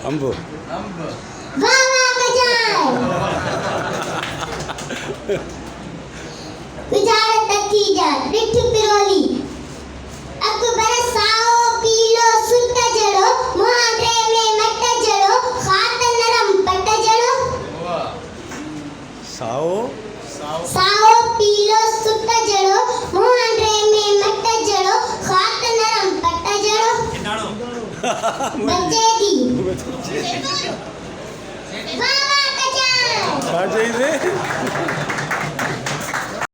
अंब वाह वाह गजाय विचार तकी जा रिठ पिरोली अकबर साओ पीलो सुट जड़ो मुहांडे में मट जड़ो खात नरम पट जड़ो साओ साओ पीलो सुट जड़ो मुहांडे में मट जड़ो खात नरम पट जड़ो बच्चे दी वाह वाह गजाय छा चई